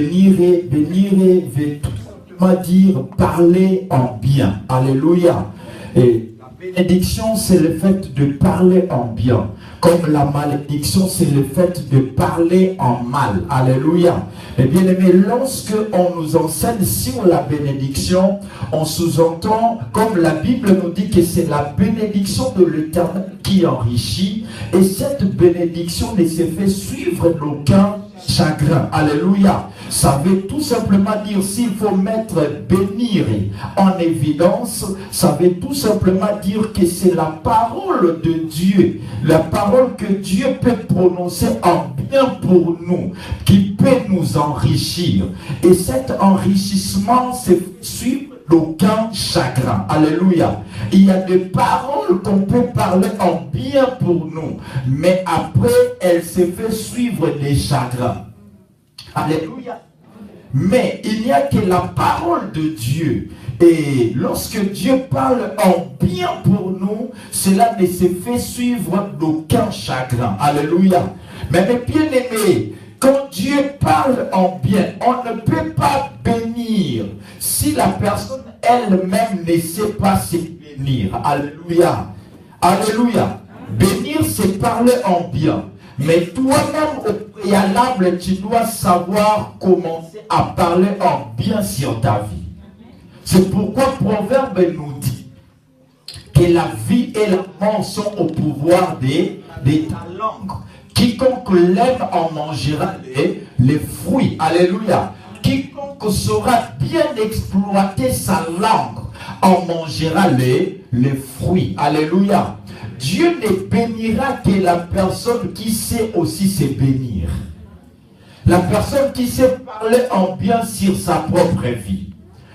bénir veut tout simplement dire parler en bien. Alléluia. Et la bénédiction, c'est le fait de parler en bien. Comme la malédiction, c'est le fait de parler en mal. Alléluia. Et bien aimé, lorsque on nous enseigne sur la bénédiction, on sous-entend, comme la Bible nous dit que c'est la bénédiction de l'Éternel qui enrichit, et cette bénédiction ne se fait suivre d'aucun chagrin. Alléluia. Ça veut tout simplement dire, s'il faut mettre bénir en évidence, ça veut tout simplement dire que c'est la parole de Dieu, la parole que Dieu peut prononcer en bien pour nous, qui peut nous enrichir. Et cet enrichissement se suit d'aucun chagrin. Alléluia. Il y a des paroles qu'on peut parler en bien pour nous, mais après, elles se fait suivre des chagrins. Alléluia. Mais il n'y a que la parole de Dieu. Et lorsque Dieu parle en bien pour nous, cela ne se fait suivre d'aucun chagrin. Alléluia. Mais mes bien-aimés, quand Dieu parle en bien, on ne peut pas bénir si la personne elle-même ne sait pas se bénir. Alléluia. Alléluia. Bénir, c'est parler en bien. Mais toi-même, au préalable, tu dois savoir commencer à parler en bien sur ta vie. C'est pourquoi Proverbe nous dit que la vie et la mort sont au pouvoir de ta langue. Quiconque l'aime en mangera les fruits. Alléluia. Quiconque saura bien exploiter sa langue en mangera les fruits. Alléluia. Dieu ne bénira que la personne qui sait aussi se bénir. La personne qui sait parler en bien sur sa propre vie.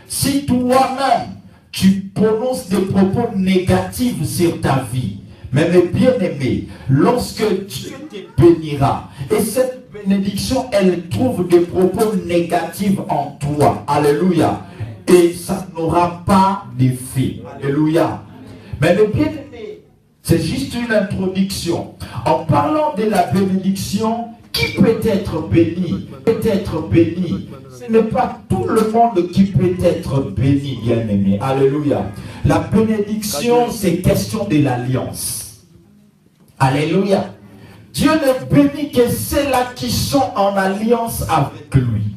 Si toi-même, tu prononces des propos négatifs sur ta vie, mais mes bien-aimés, lorsque Dieu te bénira, et cette bénédiction, elle trouve des propos négatifs en toi. Alléluia. Et ça n'aura pas d'effet. Alléluia. Mais mes bien-aimés, c'est juste une introduction. En parlant de la bénédiction, qui peut être béni? Peut être béni. Ce n'est pas tout le monde qui peut être béni, bien-aimé. Alléluia. La bénédiction, c'est question de l'alliance. Alléluia. Dieu ne bénit que ceux-là qui sont en alliance avec lui.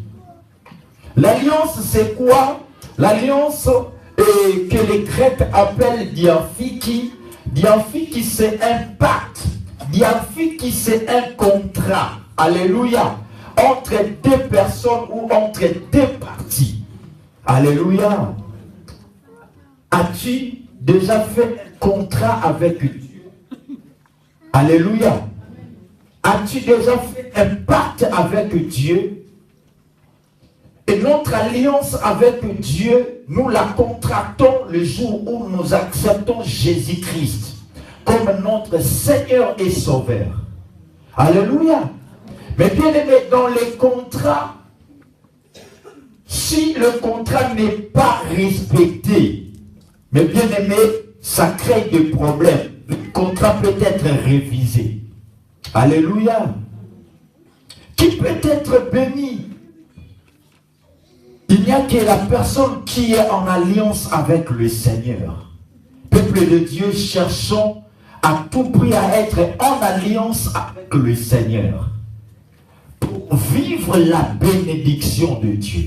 L'alliance, c'est quoi? L'alliance que les Grecs appellent diaphiki. Diaphiki, c'est un pacte. Diaphiki, c'est un contrat. Alléluia. Entre deux personnes ou entre deux parties. Alléluia. As-tu déjà fait un contrat avec Dieu? Alléluia. As-tu déjà fait un pacte avec Dieu? Et notre alliance avec Dieu, nous la contractons le jour où nous acceptons Jésus-Christ comme notre Seigneur et Sauveur. Alléluia. Mais bien aimé, dans les contrats, si le contrat n'est pas respecté, mais bien aimé, ça crée des problèmes. Le contrat peut être révisé. Alléluia. Qui peut être béni? Il n'y a que la personne qui est en alliance avec le Seigneur. Peuple de Dieu, cherchons à tout prix à être en alliance avec le Seigneur pour vivre la bénédiction de Dieu.